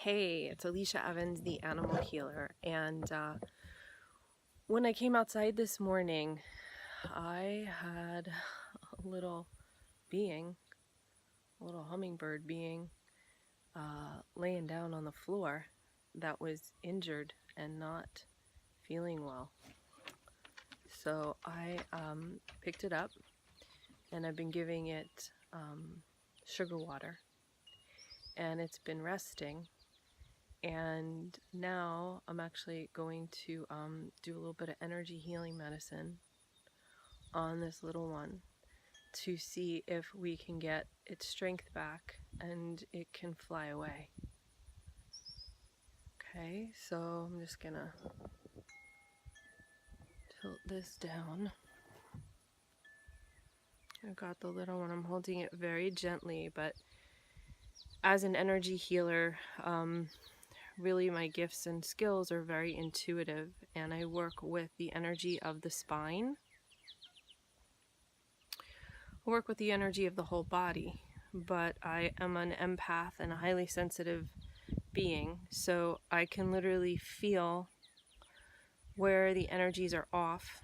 Hey, it's Alicia Evans, the animal healer, and when I came outside this morning, I had a little hummingbird being, laying down on the floor that was injured and not feeling well. So I picked it up, and I've been giving it sugar water, and it's been resting. And now I'm actually going to do a little bit of energy healing medicine on this little one to see if we can get its strength back and it can fly away. Okay, so I'm just gonna tilt this down. I've got the little one, I'm holding it very gently, but as an energy healer, really my gifts and skills are very intuitive, and I work with the energy of the spine. I work with the energy of the whole body, but I am an empath and a highly sensitive being, so I can literally feel where the energies are off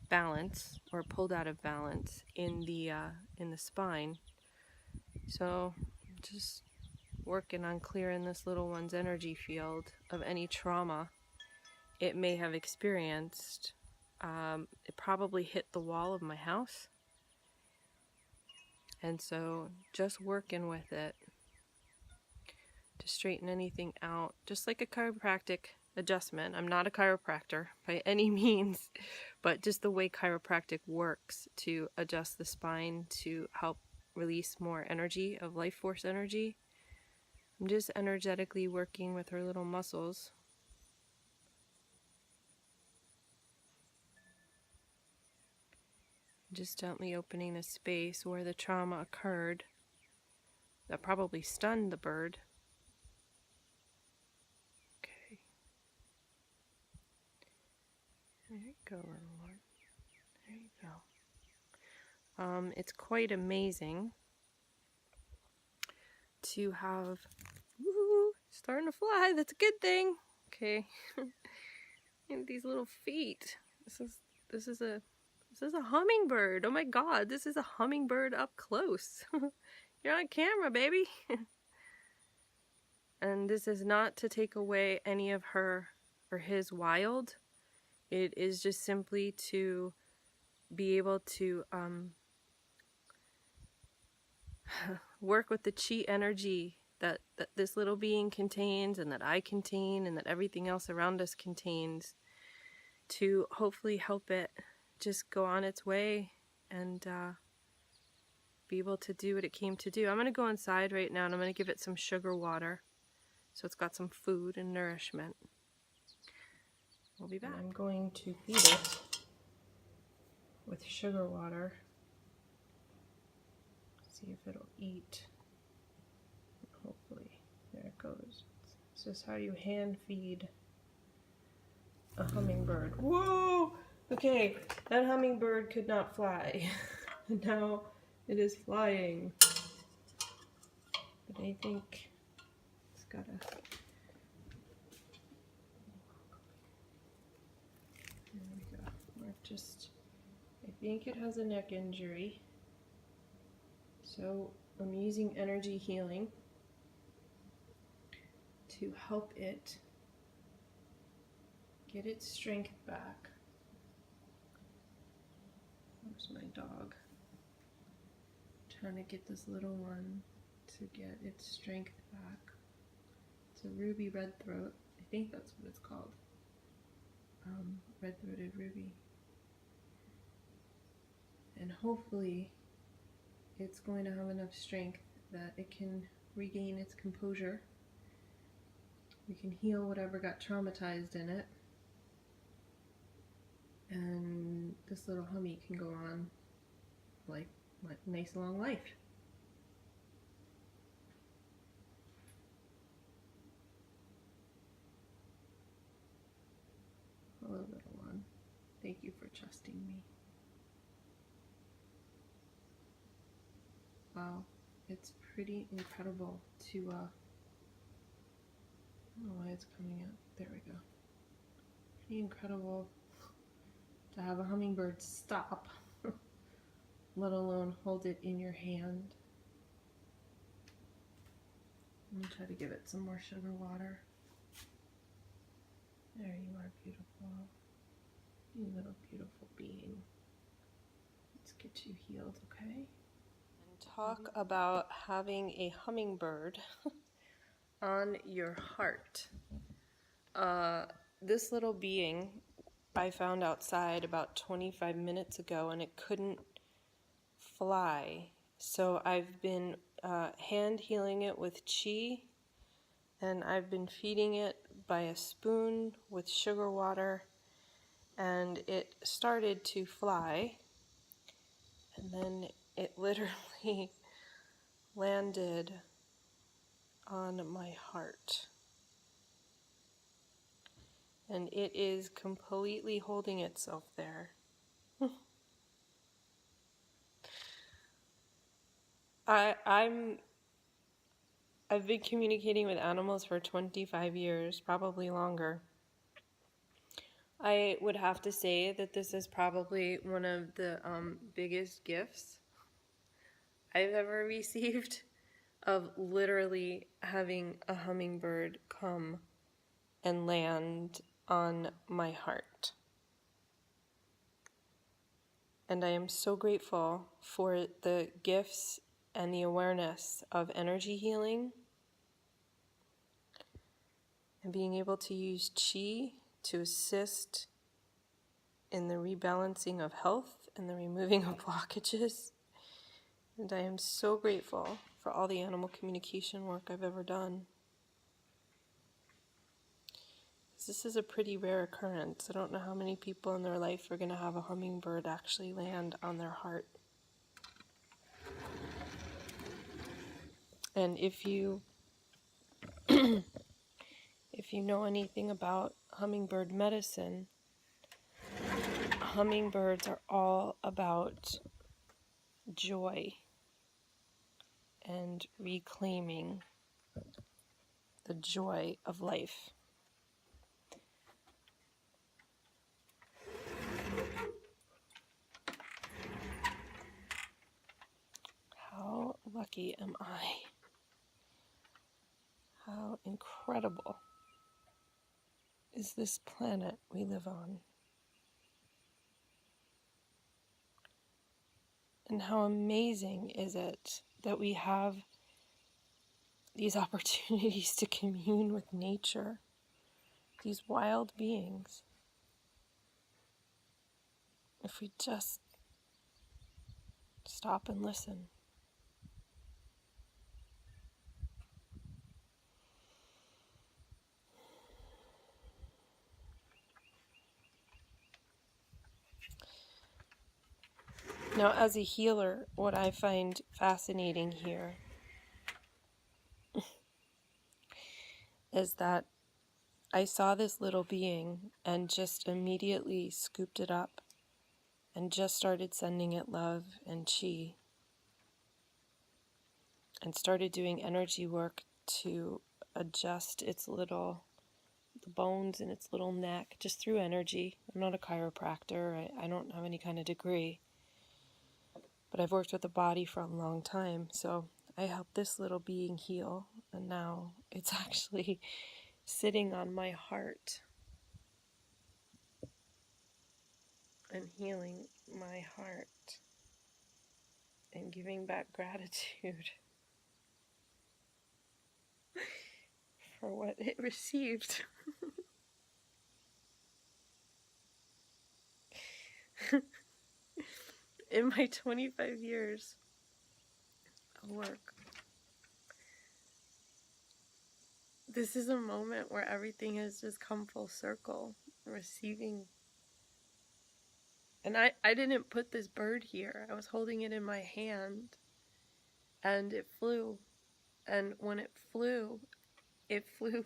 balance or pulled out of balance in the spine. So just working on clearing this little one's energy field of any trauma it may have experienced. It probably hit the wall of my house, and so just working with it to straighten anything out, just like a chiropractic adjustment. I'm not a chiropractor by any means, but just the way chiropractic works to adjust the spine to help release more energy of life force energy. I'm just energetically working with her little muscles. Just gently opening a space where the trauma occurred that probably stunned the bird. Okay. There you go, little one. There you go. It's quite amazing to have, woohoo, starting to fly. That's a good thing. Okay. And these little feet. This is a hummingbird. Oh my God, this is a hummingbird up close. You're on camera, baby. And this is not to take away any of her or his wild. It is just simply to be able to work with the chi energy that this little being contains, and that I contain, and that everything else around us contains, to hopefully help it just go on its way and be able to do what it came to do. I'm going to go inside right now, and I'm going to give it some sugar water so it's got some food and nourishment. We'll be back. I'm going to feed it with sugar water. See if it'll eat. Hopefully. There it goes. This is how you hand feed a hummingbird. Whoa! Okay, that hummingbird could not fly. And now it is flying. But I think it's gotta... There we go. We're just... I think it has a neck injury. So I'm using energy healing to help it get its strength back. Where's my dog? Trying to get this little one to get its strength back. It's a ruby red throat. I think that's what it's called. Red-throated ruby. And hopefully it's going to have enough strength that it can regain its composure. We can heal whatever got traumatized in it. And this little hummy can go on like a nice long life. Hello, little one. Thank you for trusting me. Wow, it's pretty incredible to I don't know why it's coming out. There we go. Pretty incredible to have a hummingbird stop, let alone hold it in your hand. I'm going to try to give it some more sugar water. There you are, beautiful. You little beautiful being. Let's get you healed, okay? And talk about having a hummingbird on your heart. This little being I found outside about 25 minutes ago, and it couldn't fly. So I've been hand healing it with chi, and I've been feeding it by a spoon with sugar water, and it started to fly, and then it literally landed on my heart. And it is completely holding itself there. I've been communicating with animals for 25 years, probably longer. I would have to say that this is probably one of the biggest gifts I've ever received, of literally having a hummingbird come and land on my heart. And I am so grateful for the gifts and the awareness of energy healing and being able to use chi to assist in the rebalancing of health and the removing of blockages. And I am so grateful for all the animal communication work I've ever done. This is a pretty rare occurrence. I don't know how many people in their life are going to have a hummingbird actually land on their heart. And if you know anything about hummingbird medicine, hummingbirds are all about joy and reclaiming the joy of life. How lucky am I? How incredible is this planet we live on? And how amazing is it that we have these opportunities to commune with nature, these wild beings, if we just stop and listen. Now, as a healer, what I find fascinating here is that I saw this little being and just immediately scooped it up and just started sending it love and chi and started doing energy work to adjust the bones in its little neck, just through energy. I'm not a chiropractor. I don't have any kind of degree. But I've worked with the body for a long time, so I helped this little being heal, and now it's actually sitting on my heart and healing my heart and giving back gratitude for what it received. In my 25 years of work, this is a moment where everything has just come full circle, receiving. And I didn't put this bird here. I was holding it in my hand, and it flew. And when it flew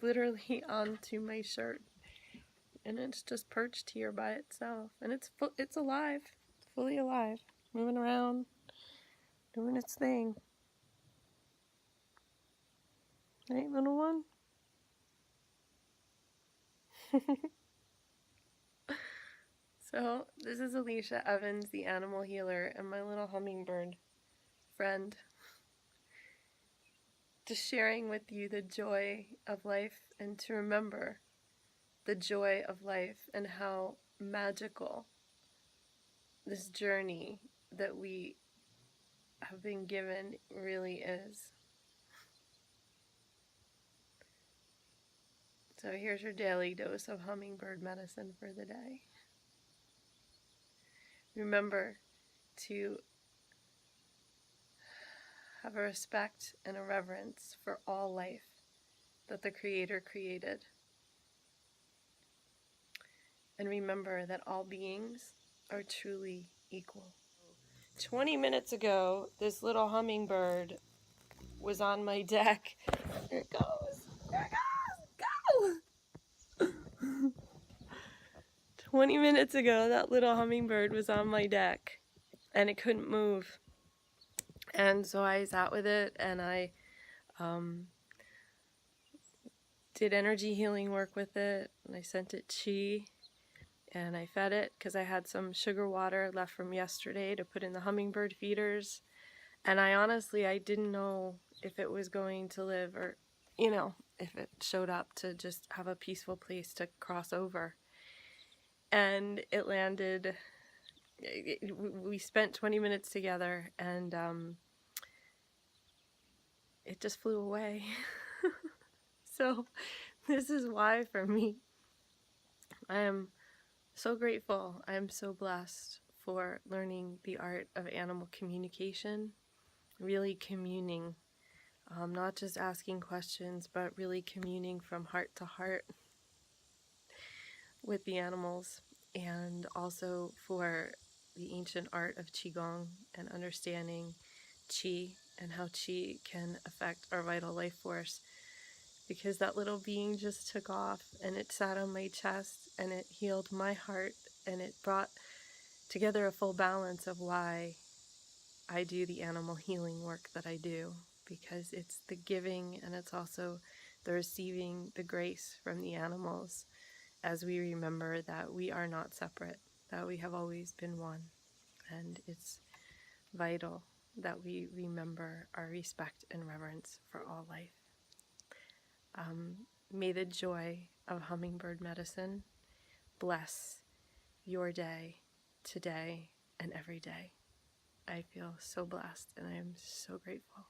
literally onto my shirt. And it's just perched here by itself. And it's alive. It's fully alive. Moving around, doing its thing. Right, little one? So, this is Alicia Evans, the animal healer, and my little hummingbird friend. Just sharing with you the joy of life and to remember the joy of life and how magical this journey that we have been given really is. So here's your daily dose of hummingbird medicine for the day. Remember to have a respect and a reverence for all life that the Creator created. And remember that all beings are truly equal. 20 minutes ago, this little hummingbird was on my deck. Here it goes. Here it goes. Go! 20 minutes ago, that little hummingbird was on my deck and it couldn't move. And so I sat with it and I did energy healing work with it, and I sent it chi, and I fed it because I had some sugar water left from yesterday to put in the hummingbird feeders. And I didn't know if it was going to live or, if it showed up to just have a peaceful place to cross over. And it landed, we spent 20 minutes together, and it just flew away. So this is why for me, I am so grateful. I am so blessed for learning the art of animal communication, really communing, not just asking questions, but really communing from heart to heart with the animals, and also for the ancient art of Qigong and understanding Qi and how Qi can affect our vital life force. Because that little being just took off and it sat on my chest and it healed my heart and it brought together a full balance of why I do the animal healing work that I do. Because it's the giving and it's also the receiving the grace from the animals as we remember that we are not separate, that we have always been one. And it's vital that we remember our respect and reverence for all life. May the joy of hummingbird medicine bless your day, today, and every day. I feel so blessed and I am so grateful.